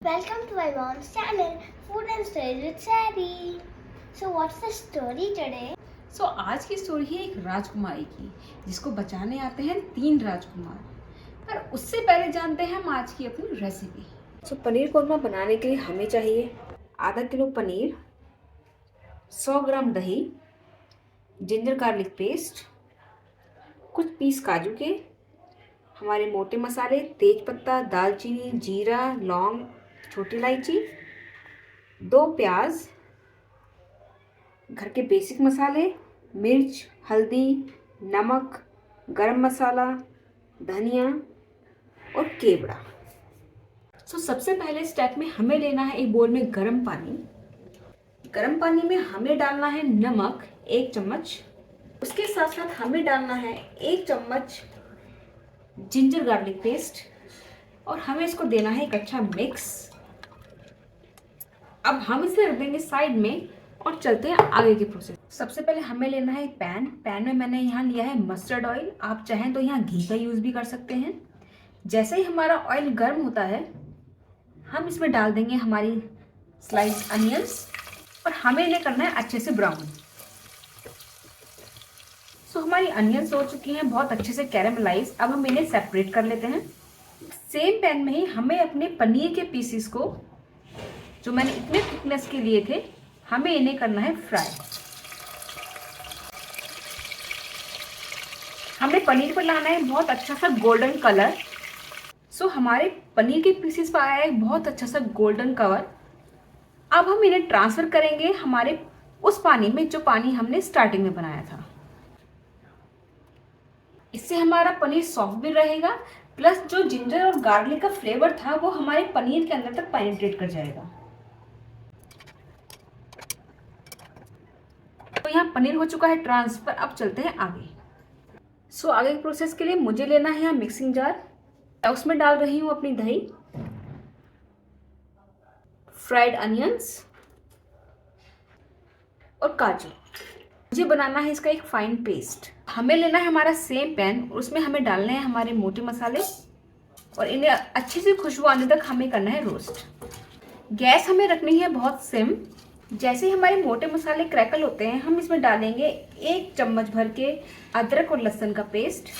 Welcome to my mom's channel, Food and Stories with Sari. So what's the story today? आज की story है एक राजकुमारी की जिसको बचाने आते हैं 3 राजकुमार। पर उससे पहले जानते हैं हम आज की अपनी रेसिपी। पनीर कोरमा बनाने के लिए हमें चाहिए आधा किलो पनीर, 100 ग्राम दही, जिंजर गार्लिक पेस्ट, कुछ पीस काजू के, हमारे मोटे मसाले तेज पत्ता, दालचीनी, जीरा, लौंग, छोटी इलायची, 2 प्याज, घर के बेसिक मसाले मिर्च, हल्दी, नमक, गरम मसाला, धनिया और केवड़ा। सबसे पहले स्टेप में हमें लेना है एक बोल में गरम पानी। गरम पानी में हमें डालना है नमक 1 चम्मच। उसके साथ साथ हमें डालना है 1 चम्मच जिंजर गार्लिक पेस्ट और हमें इसको देना है एक अच्छा मिक्स। अब हम इसे रख देंगे साइड में और चलते हैं आगे के प्रोसेस। सबसे पहले हमें लेना है एक पैन में मैंने यहाँ लिया है मस्टर्ड ऑयल। आप चाहें तो यहाँ घी का यूज़ भी कर सकते हैं। जैसे ही हमारा ऑयल गर्म होता है हम इसमें डाल देंगे हमारी स्लाइस अनियंस और हमें इन्हें करना है अच्छे से ब्राउन। हमारी अनियंस हो चुकी हैं बहुत अच्छे से कैरेमलाइज। अब हम इन्हें सेपरेट कर लेते हैं। सेम पैन में ही हमें अपने पनीर के पीसेस को जो मैंने इतने थिकनेस के लिए थे हमें इन्हें करना है फ्राई। हमें पनीर पर लाना है बहुत अच्छा सा गोल्डन कलर। हमारे पनीर के पीसेस पर आया है बहुत अच्छा सा गोल्डन कलर। अब हम इन्हें ट्रांसफर करेंगे हमारे उस पानी में जो पानी हमने स्टार्टिंग में बनाया था। इससे हमारा पनीर सॉफ्ट भी रहेगा प्लस जो जिंजर और गार्लिक का फ्लेवर था वो हमारे पनीर के अंदर तक पेनिट्रेट कर जाएगा। यहाँ पनीर हो चुका है ट्रांसफर। अब चलते हैं आगे। आगे के प्रोसेस के लिए मुझे लेना है यहाँ मिक्सिंग जार। उसमें डाल रही हूँ अपनी दही, फ्राइड अनियंस और काजू। मुझे बनाना है इसका एक फाइन पेस्ट। हमें लेना है हमारा सेम पैन, उसमें हमें डालने हैं हमारे मोटे मसाले और इन्हें अच्छी सी खुशबू आने तक हमें करना है रोस्ट। गैस हमें रखनी है बहुत सिम। जैसे ही हमारे मोटे मसाले क्रैकल होते हैं हम इसमें डालेंगे 1 चम्मच भर के अदरक और लहसुन का पेस्ट।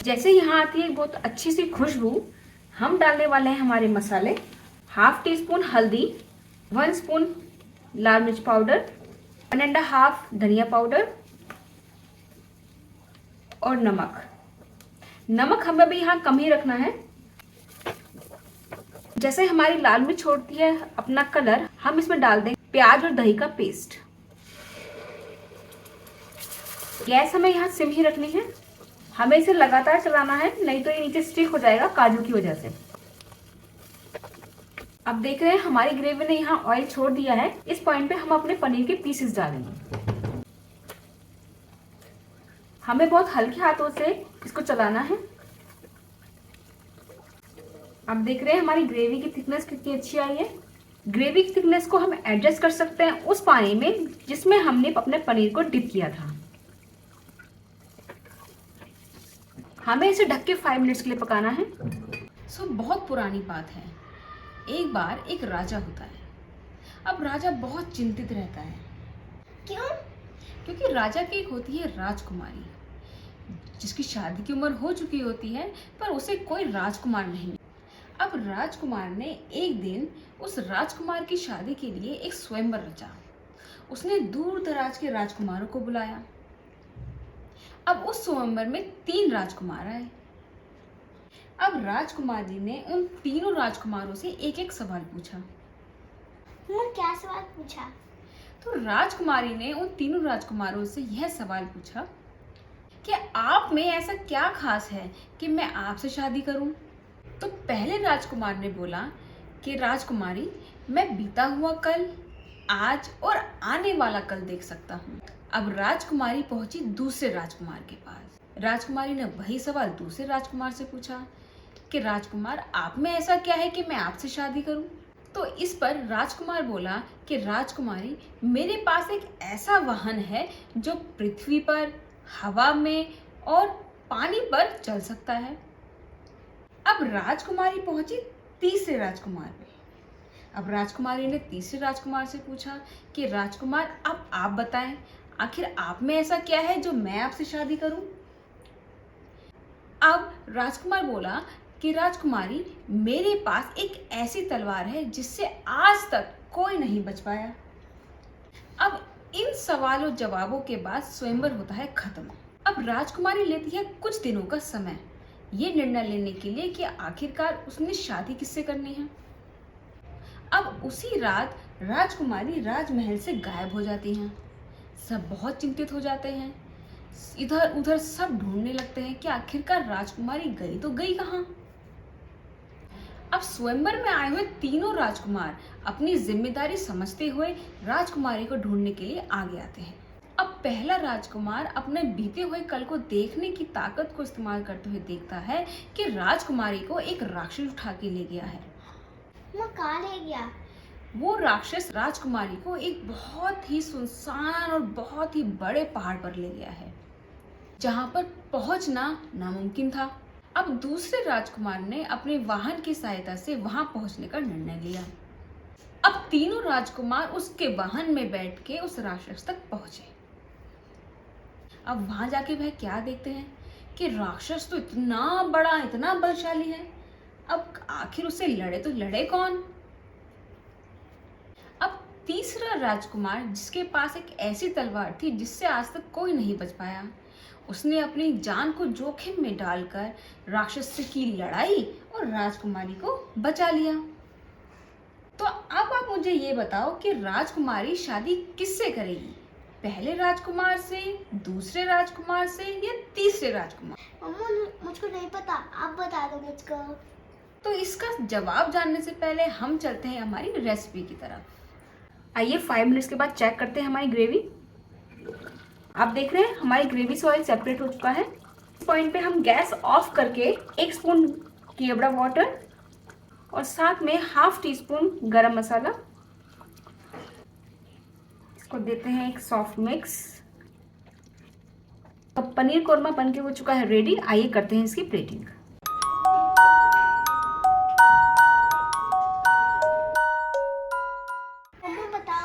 जैसे यहाँ आती है बहुत अच्छी सी खुशबू हम डालने वाले हैं हमारे मसाले। हाफ टी स्पून हल्दी, 1 स्पून लाल मिर्च पाउडर, 1.5 धनिया पाउडर और नमक हमें भी यहाँ कम ही रखना है। जैसे हमारी लाल मिर्च छोड़ती है अपना कलर हम इसमें डाल दें प्याज और दही का पेस्ट। गैस हमें यहाँ सिम ही रखनी है। हमें इसे लगातार चलाना है नहीं तो ये नीचे स्टिक हो जाएगा काजू की वजह से। अब देख रहे हैं हमारी ग्रेवी ने यहाँ ऑयल छोड़ दिया है। इस पॉइंट पे हम अपने पनीर के पीसेस डालेंगे। हमें बहुत हल्के हाथों से इसको चलाना है। अब देख रहे हैं हमारी ग्रेवी की थिकनेस कितनी अच्छी आई है। ग्रेवी की थिकनेस को हम एडजस्ट कर सकते हैं उस पानी में जिसमें हमने अपने पनीर को डिप किया था। हमें इसे ढक के 5 मिनट्स के लिए पकाना है। बहुत पुरानी बात है। एक बार एक राजा होता है। अब राजा बहुत चिंतित रहता है। क्यों? क्योंकि राजा की एक होती है राजकुमारी जिसकी शादी की उम्र हो चुकी होती है पर उसे कोई राजकुमार नहीं। अब राजकुमार ने एक दिन उस राजकुमार की शादी के लिए एक स्वयंवर रचा। उसने दूर दराज के राजकुमारों को बुलाया। अब उस स्वयंवर में 3 राजकुमार आए। अब राजकुमार जी ने उन तीनों राजकुमारों से एक एक सवाल पूछा। क्या सवाल पूछा? तो राजकुमारी ने उन तीनों राजकुमारों से यह सवाल पूछा कि आप में ऐसा क्या खास है कि मैं आपसे शादी करूं? तो पहले राजकुमार ने बोला कि राजकुमारी मैं बीता हुआ कल, आज और आने वाला कल देख सकता हूँ। अब राजकुमारी पहुंची दूसरे राजकुमार के पास। राजकुमारी ने वही सवाल दूसरे राजकुमार से पूछा कि राजकुमार आप में ऐसा क्या है कि मैं आपसे शादी करूं? तो इस पर राजकुमार बोला कि राजकुमारी मेरे पास एक ऐसा वाहन है जो पृथ्वी पर, हवा में और पानी पर चल सकता है। अब राजकुमारी पहुंची तीसरे राजकुमार पे। अब राजकुमारी ने तीसरे राजकुमार से पूछा कि राजकुमार, अब आप बताएं, आखिर आप में ऐसा क्या है जो मैं आपसे शादी करूं? अब राजकुमार बोला कि राजकुमारी, मेरे पास एक ऐसी तलवार है जिससे आज तक कोई नहीं बच पाया। अब इन सवालों जवाबों के बाद स्वयंवर होता है खत्म। अब राजकुमारी लेती है कुछ दिनों का समय ये निर्णय लेने के लिए कि आखिरकार उसने शादी किससे करनी है। अब उसी रात राजकुमारी राजमहल से गायब हो जाती हैं। सब बहुत चिंतित हो जाते हैं, इधर उधर सब ढूंढने लगते हैं कि आखिरकार राजकुमारी गई तो गई कहाँ। अब स्वयंवर में आए हुए तीनों राजकुमार अपनी जिम्मेदारी समझते हुए राजकुमारी को ढूंढने के लिए आगे आते हैं। अब पहला राजकुमार अपने बीते हुए कल को देखने की ताकत को इस्तेमाल करते हुए देखता है कि राजकुमारी को एक राक्षस उठा के ले गया है। मैं कहाँ ले गया? वो राक्षस राजकुमारी को एक बहुत ही सुनसान और बहुत ही बड़े पहाड़ पर ले गया है जहां पर पहुंचना नामुमकिन था। अब दूसरे राजकुमार ने अपने वाहन की सहायता से वहां पहुंचने का निर्णय लिया। अब तीनों राजकुमार उसके वाहन में बैठ के उस राक्षस तक पहुंचे। अब वहां जाके वह क्या देखते हैं कि राक्षस तो इतना बड़ा, इतना बलशाली है। अब आखिर उससे लड़े तो लड़े कौन? अब तीसरा राजकुमार, जिसके पास एक ऐसी तलवार थी जिससे आज तक कोई नहीं बच पाया, उसने अपनी जान को जोखिम में डालकर राक्षस से की लड़ाई और राजकुमारी को बचा लिया। तो अब आप मुझे ये बताओ कि राजकुमारी शादी किससे करेगी? पहले राजकुमार से, दूसरे राजकुमार से या तीसरे राजकुमार? मम्मा मुझको नहीं पता, आप बता दो मुझको। तो इसका जवाब जानने से पहले हम चलते हैं हमारी रेसिपी की तरफ। आइए 5 मिनट्स के बाद चेक करते हैं हमारी ग्रेवी। आप देख रहे हैं हमारी ग्रेवी से ऑयल सेपरेट हो चुका है। इस पॉइंट पे हम गैस ऑफ करके 1 स्पून केवड़ा वाटर और साथ में ½ टीस्पून गरम मसाला, इसको देते हैं एक सॉफ्ट मिक्स। अब पनीर कोरमा बनके हो चुका है रेडी। आइए करते हैं इसकी प्लेटिंग।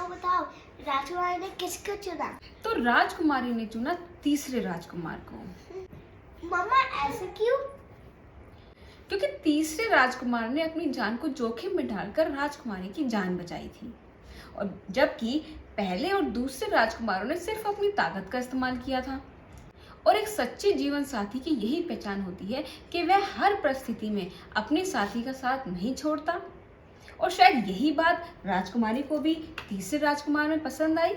बताओ राजकुमारी ने किसको चुना? तो राजकुमारी ने चुना तीसरे राजकुमार को। मम्मा ऐसे क्यों? क्योंकि तीसरे राजकुमार ने अपनी जान को जोखिम में डालकर राजकुमारी की जान बचाई थी, और जबकि पहले और दूसरे राजकुमारों ने सिर्फ अपनी ताकत का इस्तेमाल किया था। और एक सच्चे जीवन साथी की यही पहचान होती है कि वह हर परिस्थिति में अपने साथी का साथ नहीं छोड़ता। और शायद यही बात राजकुमारी को भी तीसरे राजकुमार में पसंद आई।